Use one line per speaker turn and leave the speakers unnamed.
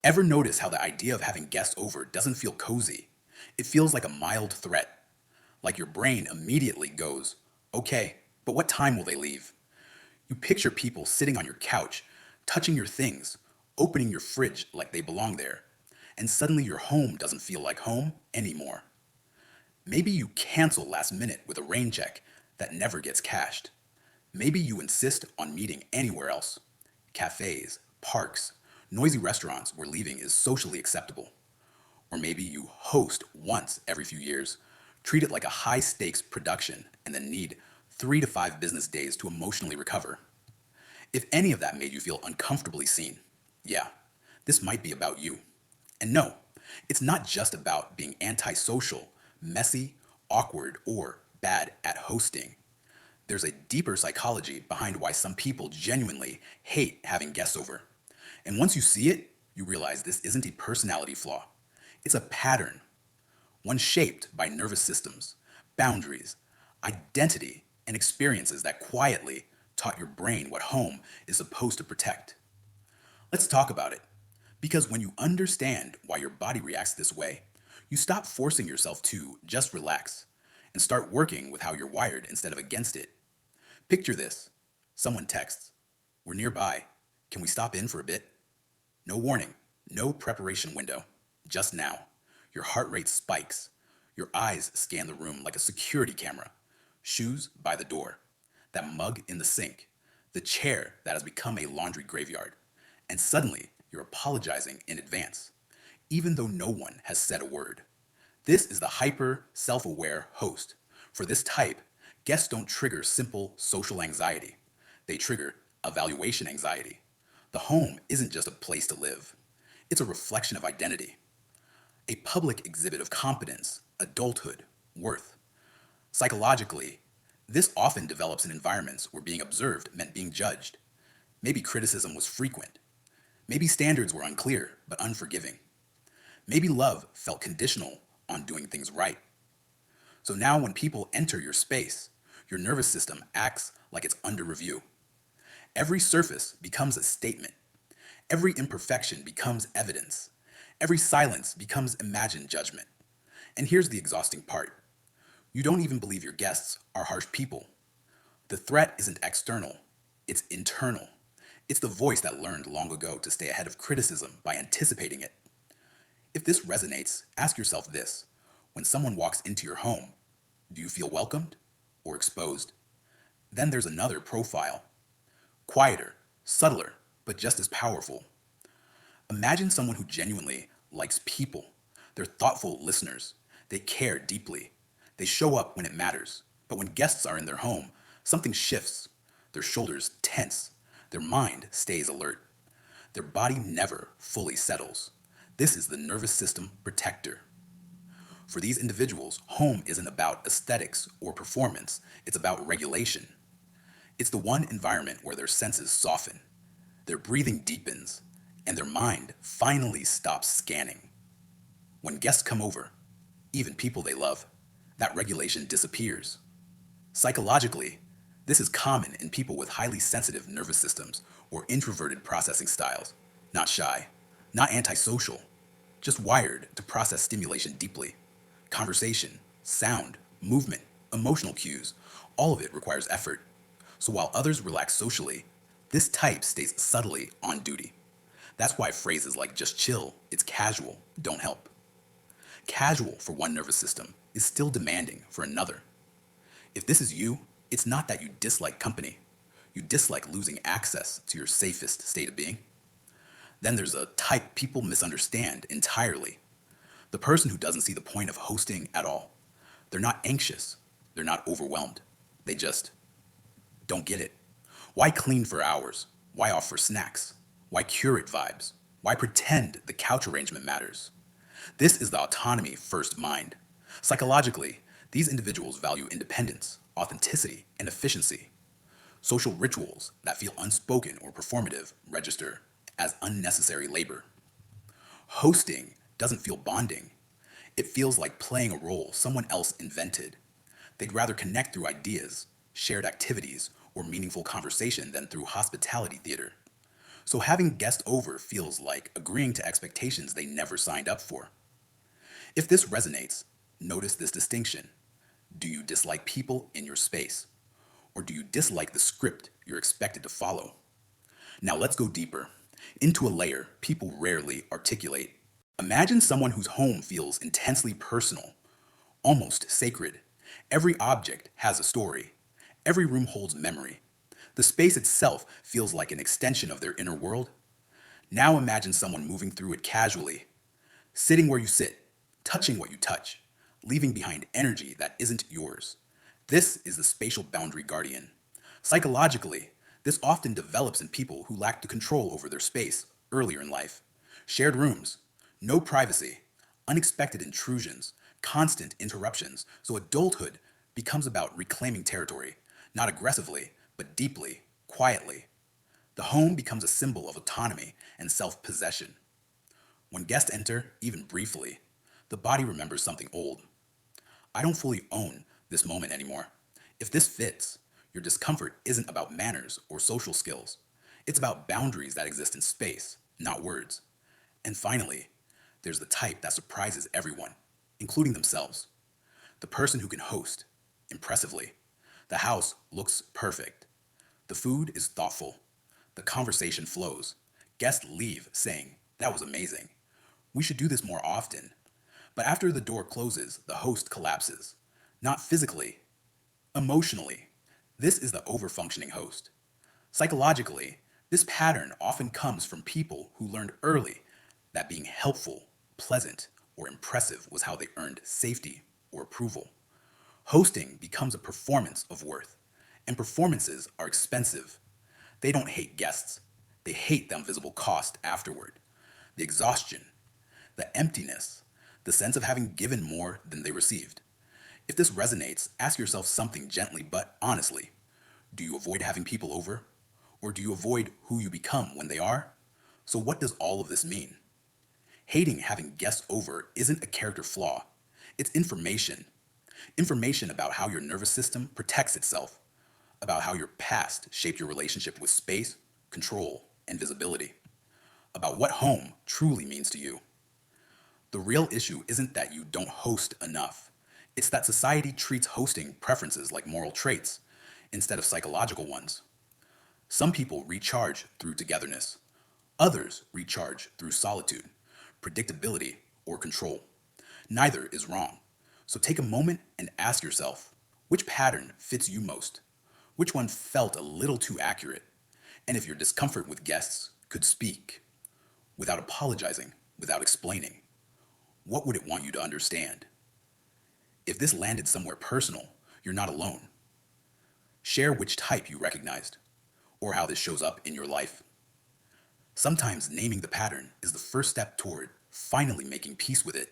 Ever notice how the idea of having guests over doesn't feel cozy? It feels like a mild threat, like your brain immediately goes, okay, but what time will they leave? You picture people sitting on your couch, touching your things, opening your fridge like they belong there, and suddenly your home doesn't feel like home anymore. Maybe you cancel last minute with a rain check that never gets cashed. Maybe you insist on meeting anywhere else. Cafes, parks, noisy restaurants where leaving is socially acceptable. Or maybe you host once every few years, treat it like a high stakes production, and then need 3 to 5 business days to emotionally recover. If any of that made you feel uncomfortably seen, yeah, this might be about you. And no, it's not just about being antisocial, messy, awkward, or bad at hosting. There's a deeper psychology behind why some people genuinely hate having guests over. And once you see it, you realize this isn't a personality flaw. It's a pattern, one shaped by nervous systems, boundaries, identity, and experiences that quietly taught your brain what home is supposed to protect. Let's talk about it. Because when you understand why your body reacts this way, you stop forcing yourself to just relax and start working with how you're wired instead of against it. Picture this. Someone texts, "We're nearby. Can we stop in for a bit?" No warning, no preparation window. Just now. Your heart rate spikes. Your eyes scan the room like a security camera. Shoes by the door. That mug in the sink. The chair that has become a laundry graveyard. And suddenly, you're apologizing in advance, even though no one has said a word. This is the hyper self aware host. For this type, guests don't trigger simple social anxiety, they trigger evaluation anxiety. The home isn't just a place to live, it's a reflection of identity, a public exhibit of competence, adulthood, worth. Psychologically, this often develops in environments where being observed meant being judged. Maybe criticism was frequent. Maybe standards were unclear but unforgiving. Maybe love felt conditional on doing things right. So now when people enter your space, your nervous system acts like it's under review. Every surface becomes a statement. Every imperfection becomes evidence. Every silence becomes imagined judgment. And here's the exhausting part. You don't even believe your guests are harsh people. The threat isn't external, it's internal. It's the voice that learned long ago to stay ahead of criticism by anticipating it. If this resonates, ask yourself this. When someone walks into your home, do you feel welcomed or exposed? Then there's another profile. Quieter, subtler, but just as powerful. Imagine someone who genuinely likes people. They're thoughtful listeners. They care deeply. They show up when it matters. But when guests are in their home, something shifts. Their shoulders tense. Their mind stays alert. Their body never fully settles. This is the nervous system protector. For these individuals, home isn't about aesthetics or performance, it's about regulation. It's the one environment where their senses soften, their breathing deepens, and their mind finally stops scanning. When guests come over, even people they love, that regulation disappears. Psychologically, this is common in people with highly sensitive nervous systems or introverted processing styles. Not shy, not antisocial, just wired to process stimulation deeply. Conversation, sound, movement, emotional cues, all of it requires effort. So while others relax socially, this type stays subtly on duty. That's why phrases like just chill, it's casual, don't help. Casual for one nervous system is still demanding for another. If this is you, it's not that you dislike company. You dislike losing access to your safest state of being. Then there's a type people misunderstand entirely. The person who doesn't see the point of hosting at all. They're not anxious. They're not overwhelmed. They just don't get it. Why clean for hours? Why offer snacks? Why curate vibes? Why pretend the couch arrangement matters? This is the autonomy first mind. Psychologically, these individuals value independence, authenticity, and efficiency. Social rituals that feel unspoken or performative register as unnecessary labor. Hosting doesn't feel bonding. It feels like playing a role someone else invented. They'd rather connect through ideas, shared activities, or meaningful conversation than through hospitality theater. So having guests over feels like agreeing to expectations they never signed up for. If this resonates, notice this distinction. Do you dislike people in your space? Or do you dislike the script you're expected to follow? Now let's go deeper, into a layer people rarely articulate. Imagine someone whose home feels intensely personal, almost sacred. Every object has a story. Every room holds memory. The space itself feels like an extension of their inner world. Now imagine someone moving through it casually, sitting where you sit, touching what you touch, leaving behind energy that isn't yours. This is the spatial boundary guardian. Psychologically, this often develops in people who lack the control over their space earlier in life. Shared rooms, no privacy, unexpected intrusions, constant interruptions. So adulthood becomes about reclaiming territory, not aggressively, but deeply, quietly. The home becomes a symbol of autonomy and self possession. When guests enter, even briefly, the body remembers something old. I don't fully own this moment anymore. If this fits, your discomfort isn't about manners or social skills. It's about boundaries that exist in space, not words. And finally, there's the type that surprises everyone, including themselves. The person who can host, impressively. The house looks perfect. The food is thoughtful. The conversation flows. Guests leave saying, "That was amazing. We should do this more often." But after the door closes, the host collapses. Not physically, emotionally. This is the overfunctioning host. Psychologically, this pattern often comes from people who learned early that being helpful, pleasant, or impressive was how they earned safety or approval. Hosting becomes a performance of worth, and performances are expensive. They don't hate guests, they hate the invisible cost afterward. The exhaustion, the emptiness, the sense of having given more than they received. If this resonates, ask yourself something gently but honestly. Do you avoid having people over? Or do you avoid who you become when they are? So, what does all of this mean? Hating having guests over isn't a character flaw, it's information. Information about how your nervous system protects itself, about how your past shaped your relationship with space, control, and visibility, about what home truly means to you. The real issue isn't that you don't host enough. It's that society treats hosting preferences like moral traits instead of psychological ones. Some people recharge through togetherness. Others recharge through solitude, predictability, or control. Neither is wrong. So take a moment and ask yourself, which pattern fits you most? Which one felt a little too accurate? And if your discomfort with guests could speak without apologizing, without explaining, what would it want you to understand? If this landed somewhere personal, you're not alone. Share which type you recognized, or how this shows up in your life. Sometimes naming the pattern is the first step toward finally making peace with it.